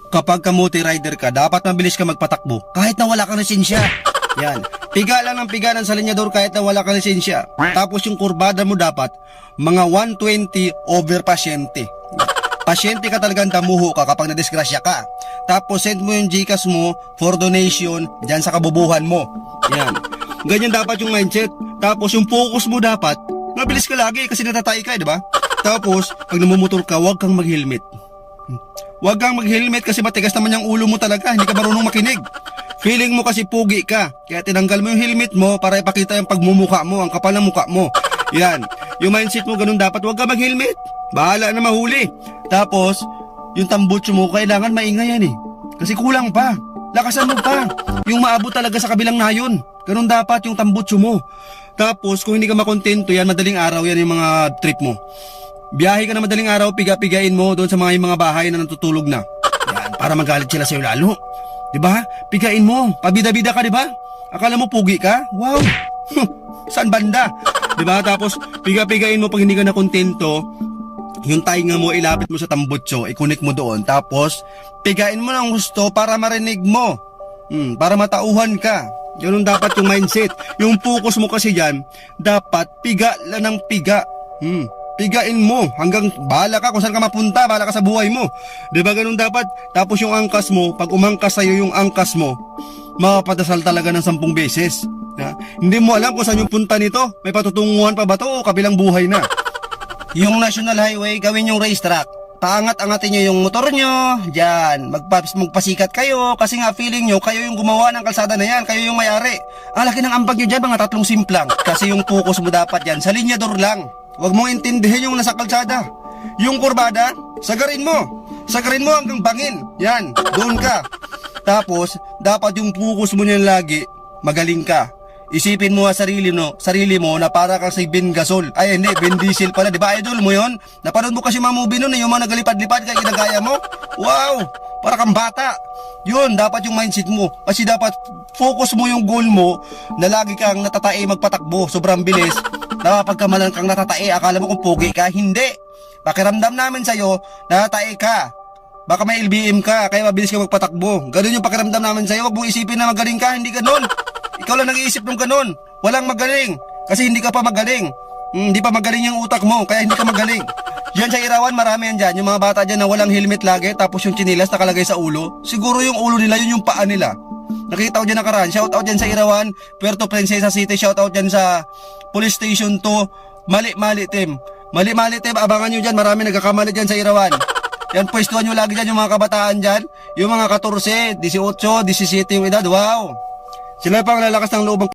Kapag kamote rider ka, dapat mabilis ka magpatakbo kahit na wala kang lisensya. Yan. Piga lang ng piga ng sa linyador kahit na wala kang lisensya. Tapos yung kurbada mo dapat, mga 120 over pasyente. Pasyente ka talagang damuho ka kapag nadisgrasya ka. Tapos send mo yung GCash mo for donation dyan sa kabubuhan mo. Yan. Ganyan dapat yung mindset. Tapos yung focus mo dapat, mabilis ka lagi kasi natatay ka, di ba? Tapos, pag namumotor ka, huwag kang mag-helmet. Huwag kang mag-helmet kasi matigas naman yung ulo mo talaga, hindi ka marunong makinig. Feeling mo kasi pugi ka, kaya tinanggal mo yung helmet mo para ipakita yung pagmumukha mo, ang kapal ng mukha mo. Yan, yung mindset mo ganun dapat, huwag ka mag-helmet. Bahala na mahuli. Tapos, yung tambutso mo, kailangan maingay yan eh. Kasi kulang pa, lakasan mo pa. Yung maabot talaga sa kabilang nayon. Ganun dapat yung tambutso mo. Tapos, kung hindi ka makontento yan, madaling araw yan yung mga trip mo. Biyahe ka na madaling araw, piga-pigain mo doon sa mga bahay na natutulog na. Yan, para magalit sila sa'yo lalo. Diba? Pigain mo. Pabida-bida ka, diba? Akala mo pugi ka? Wow! Saan banda? Diba? Tapos, piga-pigain mo pag hindi ka na kontento, yung tainga mo, ilapit mo sa tambutso, ikunik mo doon. Tapos, pigain mo ng gusto para marinig mo. Para matauhan ka. Ganun dapat yung mindset. Yung focus mo kasi dyan, dapat piga lang ng piga. Pigain mo hanggang bahala ka kung saan ka mapunta, bahala ka sa buhay mo. Diba ganun dapat? Tapos yung angkas mo, pag umangkas sa'yo yung angkas mo, mapapadasal talaga ng 10 beses. Hindi mo alam kung saan yung punta nito. May patutunguhan pa ba to o kabilang buhay na? Yung National Highway, gawin yung racetrack. Paangat-angatin nyo yung motor nyo, dyan, magpasikat kayo, kasi nga feeling nyo, kayo yung gumawa ng kalsada na yan, kayo yung may-ari. Ang laki ng ambag nyo dyan, mga 3 simplang, kasi yung focus mo dapat dyan, sa linyador lang. Huwag mong intindihin yung nasa kalsada. Yung kurbada, sagarin mo hanggang bangin, yan, doon ka. Tapos, dapat yung focus mo niyan lagi, magaling ka. Isipin mo sarili mo na para kang si Ben Gasol. Ay hindi, Ben Diesel pala, di ba idol mo yon? Napanood mo kasi mga movie nun, yung mga nagalipad-lipad kaya ginagaya mo. Wow, para kang bata. Yun, dapat yung mindset mo. Kasi dapat focus mo yung goal mo na lagi kang natatae magpatakbo, sobrang bilis. Napapagkamalan kang natatae, akala mo kung pogi ka, hindi. Pakiramdam namin sa'yo, natatae ka. Baka may LBM ka, kaya mabilis ka magpatakbo. Ganun yung pakiramdam namin sa'yo, wag mong isipin na magaling ka, hindi ganun. Ikaw lang nag-iisip ng ganun. Walang magaling. Kasi hindi ka pa magaling. Hindi pa magaling yung utak mo, kaya hindi ka magaling. Yan sa Irawan, marami yan dyan. Yung mga bata dyan na walang helmet lagi, tapos yung chinilas nakalagay sa ulo. Siguro yung ulo nila, yun yung paa nila. Nakita ko dyan nakaraan. Shoutout dyan sa Irawan, Puerto Princesa City. Shoutout dyan sa Police Station 2. Mali-mali team. Mali-mali team, abangan nyo dyan. Marami nagkakamali dyan sa Irawan. Yan, pwestuhan nyo lagi dyan yung mga kabataan dyan. Yung mga 14, 18, 17 yung edad. Wow! Sila pang lalakas ng loob